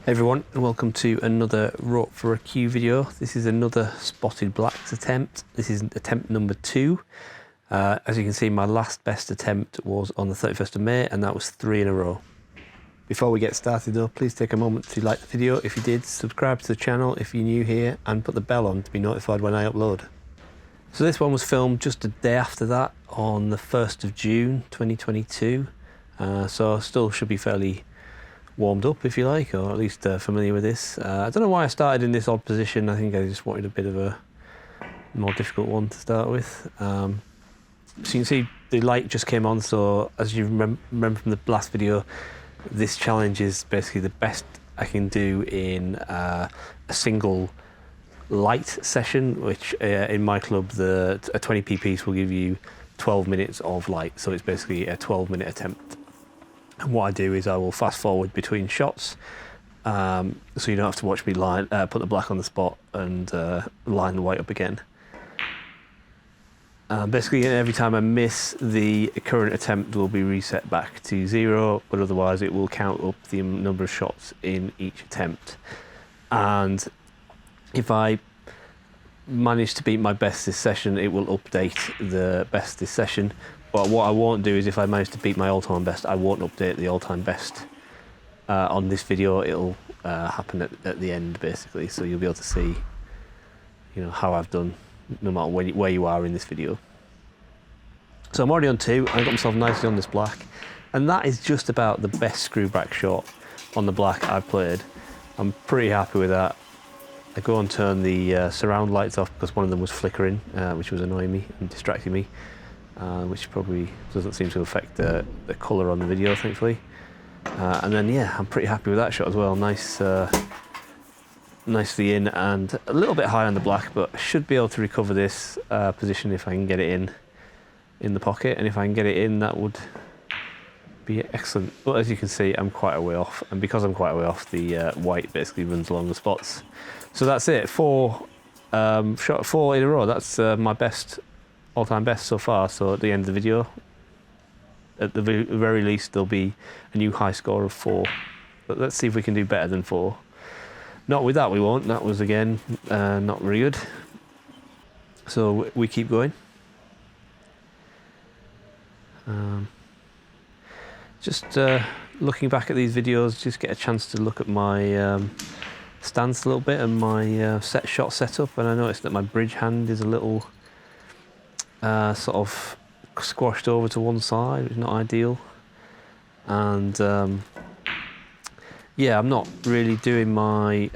Hey everyone, and welcome to another rope for a cue video. This is another spotted blacks attempt. This is attempt number 2. As you can see, my last best attempt was on the 31st of May, and that was 3 in a row. Before we get started though, please take a moment to like the video if you did, subscribe to the channel if you're new here, and put the bell on to be notified when I upload. So this one was filmed just a day after that, on the 1st of June 2022, so still should be fairly warmed up, if you like, or at least familiar with this. I don't know why I started in this odd position. I think I just wanted a bit of a more difficult one to start with. So you can see the light just came on, so as you remember from the last video, this challenge is basically the best I can do in a single light session, which in my club, a 20p piece will give you 12 minutes of light, so it's basically a 12-minute attempt. And what I do is I will fast forward between shots, so you don't have to watch me put the black on the spot and line the white up again. Basically, every time I miss, the current attempt will be reset back to 0, but otherwise it will count up the number of shots in each attempt. And if I manage to beat my best this session, it will update the best this session. But what I won't do is, if I manage to beat my all-time best, I won't update the all-time best on this video. It'll happen at the end, basically, so you'll be able to see, you know, how I've done, no matter where you are in this video. So I'm already on 2. I got myself nicely on this black, and that is just about the best screw back shot on the black I've played. I'm pretty happy with that. I go and turn the surround lights off because one of them was flickering, which was annoying me and distracting me. Which probably doesn't seem to affect the colour on the video, thankfully. And then, yeah, I'm pretty happy with that shot as well. Nice, nicely in and a little bit high on the black, but I should be able to recover this position if I can get it in the pocket. And if I can get it in, that would be excellent. But as you can see, I'm quite a way off, and because I'm quite a way off, the white basically runs along the spots. So that's it. 4 in a row. That's my best. All-time best so far. So at the end of the video, at the very least, there'll be a new high score of 4. But let's see if we can do better than 4. Not with that, we won't. That was, again, not very good. So we keep going. Just looking back at these videos, just get a chance to look at my stance a little bit and my shot setup, and I noticed that my bridge hand is a little sort of squashed over to one side, which is not ideal. And yeah, I'm not really doing my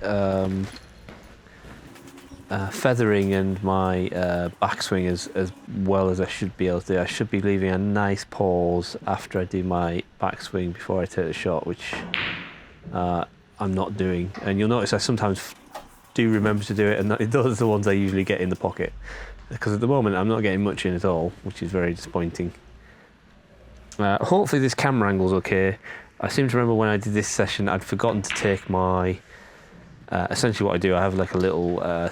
feathering and my backswing as well as I should be able to do. I should be leaving a nice pause after I do my backswing before I take the shot, which I'm not doing. And you'll notice I sometimes do remember to do it, and those are the ones I usually get in the pocket. Because at the moment I'm not getting much in at all, which is very disappointing. Hopefully this camera angle's okay. I seem to remember when I did this session, I'd forgotten to take my... essentially what I do, I have like a little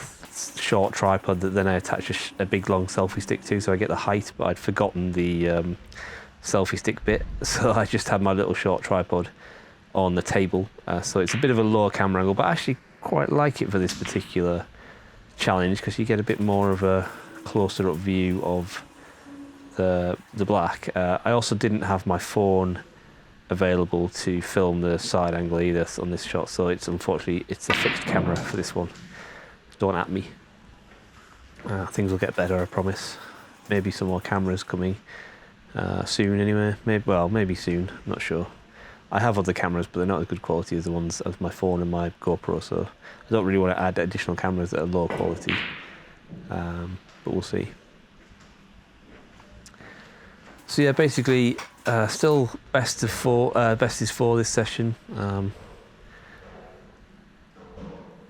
short tripod that then I attach a big long selfie stick to, so I get the height, but I'd forgotten the selfie stick bit. So I just had my little short tripod on the table. So it's a bit of a lower camera angle, but I actually quite like it for this particular challenge, because you get a bit more of a closer up view of the black. I also didn't have my phone available to film the side angle either on this shot, so unfortunately it's a fixed camera for this one. Don't at me. Things will get better, I promise. Maybe some more cameras coming soon anyway. Maybe soon, not sure. I have other cameras, but they're not as good quality as the ones of my phone and my GoPro, so I don't really want to add additional cameras that are low quality, but we'll see. So yeah, basically, still best is 4 this session.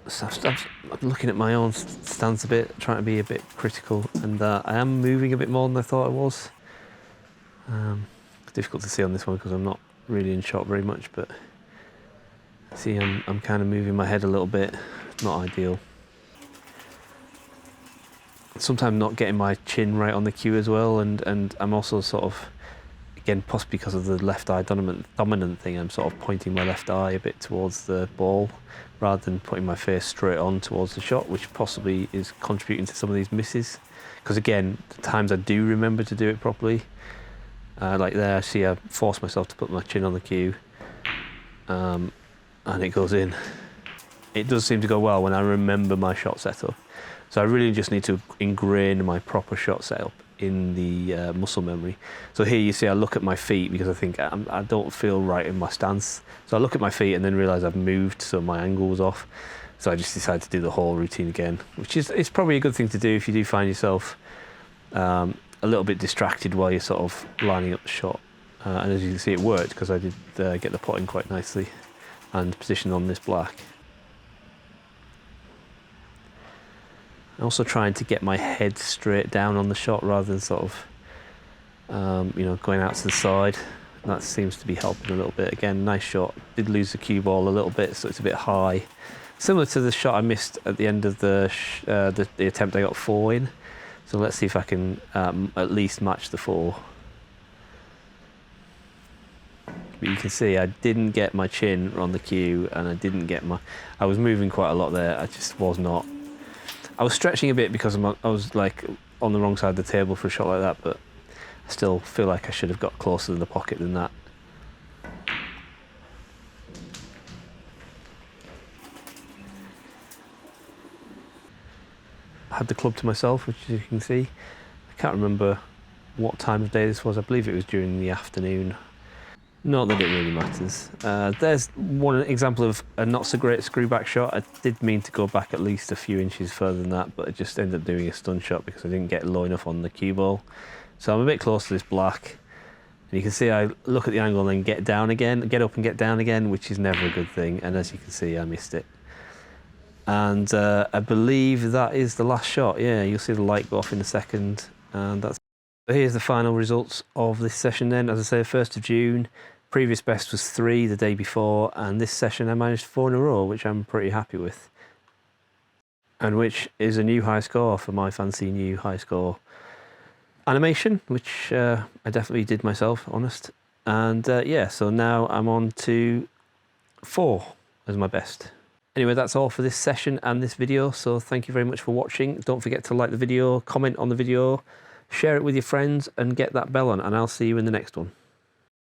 So I'm looking at my own stance a bit, trying to be a bit critical, and I am moving a bit more than I thought I was. Difficult to see on this one because I'm not really in shot very much, but see, I'm kind of moving my head a little bit. Not ideal. Sometimes not getting my chin right on the cue as well, and I'm also sort of Again, possibly because of the left eye dominant thing, I'm sort of pointing my left eye a bit towards the ball rather than putting my face straight on towards the shot, which possibly is contributing to some of these misses. Because again, the times I do remember to do it properly, like there, I see I force myself to put my chin on the cue, and it goes in. It does seem to go well when I remember my shot setup. So I really just need to ingrain my proper shot setup in the muscle memory. So here you see I look at my feet because I think I don't feel right in my stance. So I look at my feet and then realise I've moved, so my angle was off. So I just decided to do the whole routine again, which is it's probably a good thing to do if you do find yourself a little bit distracted while you're sort of lining up the shot. And as you can see, it worked because I did get the pot in quite nicely and positioned on this black. Also trying to get my head straight down on the shot rather than sort of, you know, going out to the side. That seems to be helping a little bit. Again, nice shot. Did lose the cue ball a little bit, so it's a bit high. Similar to the shot I missed at the end of the attempt I got 4 in. So let's see if I can at least match the 4. But you can see I didn't get my chin on the cue, and I didn't get my... I was moving quite a lot there. I just was not... I was stretching a bit because I was like on the wrong side of the table for a shot like that, but I still feel like I should have got closer to the pocket than that. I had the club to myself, which as you can see, I can't remember what time of day this was. I believe it was during the afternoon. Not that it really matters. There's one example of a not so great screw back shot. I did mean to go back at least a few inches further than that, but I just ended up doing a stun shot because I didn't get low enough on the cue ball. So I'm a bit close to this black. And you can see I look at the angle and then get down again, get up and get down again, which is never a good thing. And as you can see, I missed it. And I believe that is the last shot. Yeah, you'll see the light go off in a second. And that's... So here's the final results of this session then. As I say, 1st of June. Previous best was 3 the day before, and this session I managed 4 in a row, which I'm pretty happy with. And which is a new high score for my fancy new high score animation, which I definitely did myself, honest. And yeah, so now I'm on to 4 as my best. Anyway, that's all for this session and this video, so thank you very much for watching. Don't forget to like the video, comment on the video, share it with your friends, and get that bell on, and I'll see you in the next one.